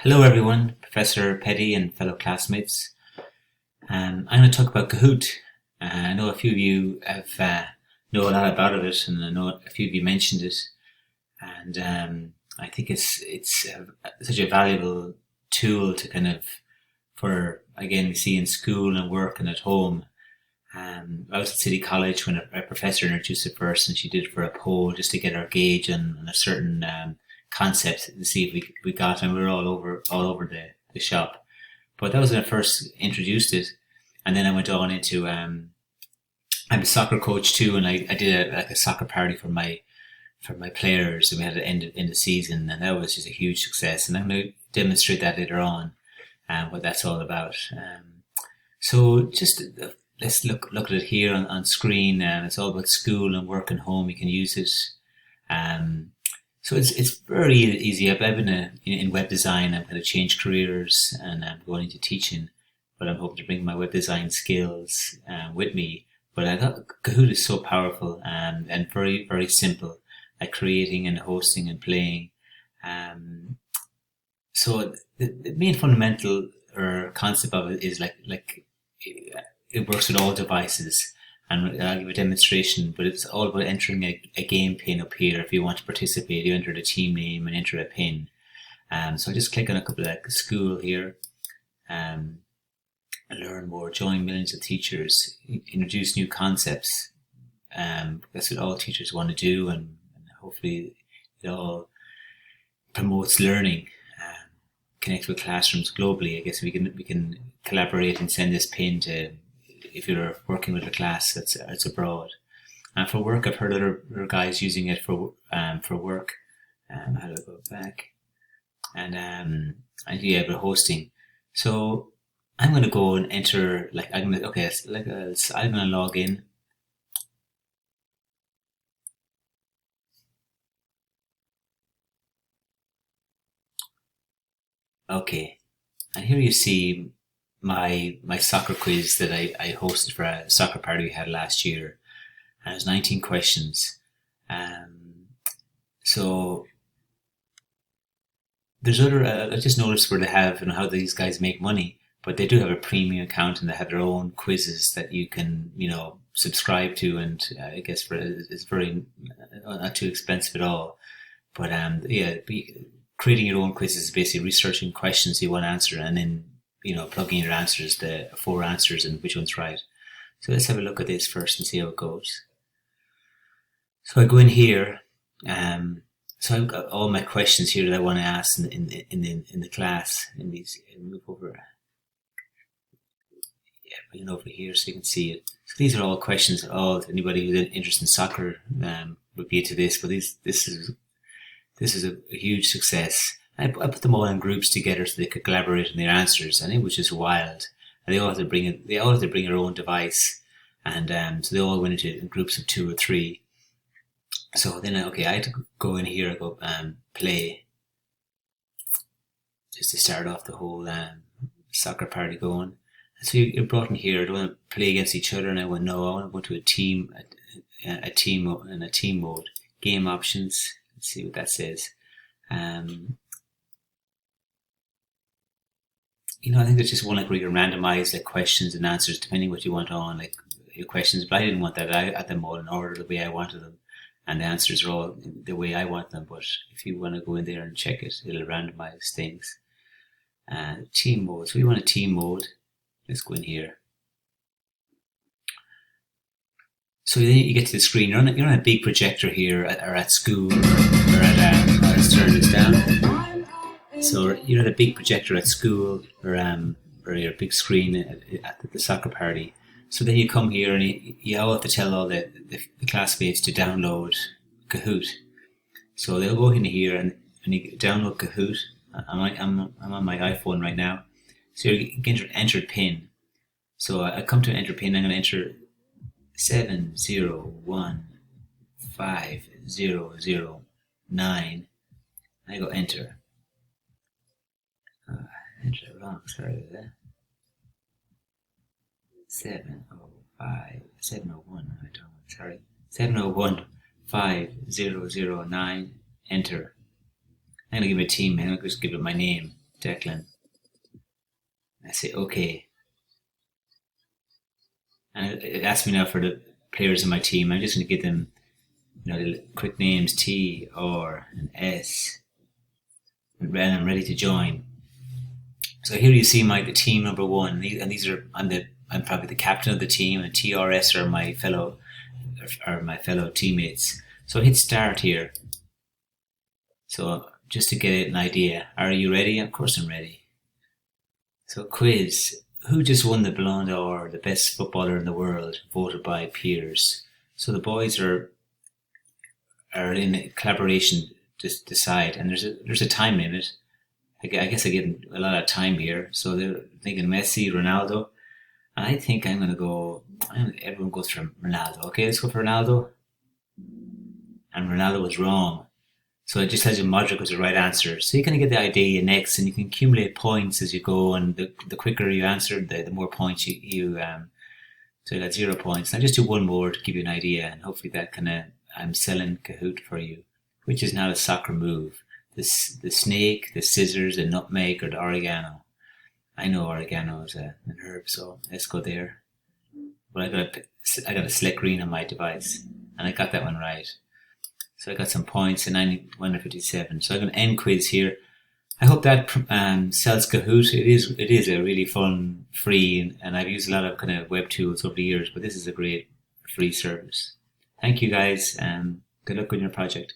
Hello everyone, Professor Petty and fellow classmates. I'm going to talk about Kahoot. I know a few of you know a lot about it, and I know a few of you mentioned it. And I think it's such a valuable tool to for again we see in school and work and at home. I was at City College when a professor introduced it first, and she did it for a poll just to get our gauge on a certain concept to see if we got, and we were all over the shop. But that was when I first introduced it, and then I went on into I'm a soccer coach too, and I did like a soccer party for my players, and we had it end the season, and that was just a huge success. And I'm going to demonstrate that later on, what that's all about. So just let's look at it here on screen, and it's all about school and work and home. You can use it. So it's very easy. I've been in web design. I'm going to change careers, and I'm going into teaching, but I'm hoping to bring my web design skills with me. But I thought Kahoot is so powerful and very, very simple at creating and hosting and playing. So the main fundamental or concept of it is like it works with all devices. And I'll give a demonstration, but it's all about entering a game pin up here. If you want to participate, you enter the team name and enter a pin. So I just click on a couple of school here. Learn more, join millions of teachers, introduce new concepts. That's what all teachers want to do, and hopefully it all promotes learning. Connect with classrooms globally. I guess we can collaborate and send this pin to, if you're working with a class that's abroad. And for work, I've heard other guys using it for work. How do I go back? And yeah, but hosting. So I'm going to go and enter, I'm going to log in. Okay. And here you see my soccer quiz that I hosted for a soccer party we had last year. And it was 19 questions. So there's other, I just noticed where they have and how these guys make money, but they do have a premium account, and they have their own quizzes that you can, subscribe to. And I guess it's very, not too expensive at all. But yeah, creating your own quizzes is basically researching questions you want to answer, and then plugging your answers, the 4 answers, and which one's right. So let's have a look at this first and see how it goes. So I go in here. So I've got all my questions here that I want to ask in the class. In these, move over. Yeah, bring it over here so you can see it. So these are all questions that anybody who's interested in soccer would be into this. But this is a huge success. I put them all in groups together so they could collaborate on their answers, and it was just wild. And they all had to bring their own device, and so they all went into groups of 2 or 3. So then, I had to go in here, go play, just to start off the whole soccer party going. And so you're brought in here. Do you want to play against each other? And I went, no, I want to go to a team mode. Game options. Let's see what that says. I think there's just one where you randomize questions and answers depending what you want on your questions. But I didn't want that. I had them all in order the way I wanted them, and the answers are all the way I want them. But if you want to go in there and check it, it'll randomize things. Team mode. So we want a team mode. Let's go in here. So then you get to the screen. You're on a big projector here, or at school, or at let's turn this down. So you're at a big projector at school, or your big screen at the soccer party. So then you come here, and you all have to tell all the classmates to download Kahoot. So they'll go in here and you download Kahoot. I'm on my iPhone right now. So you can enter pin. So I come to enter pin. I'm going to enter 7015009. I go enter. Enter it wrong. Sorry about that. 701. I don't. Sorry. 7015009. Enter. I'm gonna give it a team. I'm gonna just give it my name. Declan. I say, okay. And it asks me now for the players in my team. I'm just going to give them, the quick names: T, R, and S. And I'm ready to join. So here you see the team number one, and these are I'm probably the captain of the team, and TRS are my fellow teammates. So I hit start here. So just to get an idea, are you ready? Of course I'm ready. So quiz: who just won the Ballon d'Or, the best footballer in the world, voted by peers? So the boys are in collaboration to decide, and there's a time limit. I guess I give them a lot of time here. So they're thinking Messi, Ronaldo. And I think I'm going to go, everyone goes for Ronaldo. Okay, let's go for Ronaldo. And Ronaldo was wrong. So it just tells you Modric was the right answer. So you kind of get the idea next, and you can accumulate points as you go. And the quicker you answer, the more points you so you got 0 points. And I just do one more to give you an idea. And hopefully that I'm selling Kahoot for you, which is not a soccer move. The snake, the scissors, the nutmeg, or the oregano. I know oregano is an herb, so let's go there. But I got a select green on my device, and I got that one right. So I got some points, and 157. So I'm going to end quiz here. I hope that sells Kahoot. It is a really fun, free, and I've used a lot of kind of web tools over the years, but this is a great free service. Thank you guys, and good luck with your project.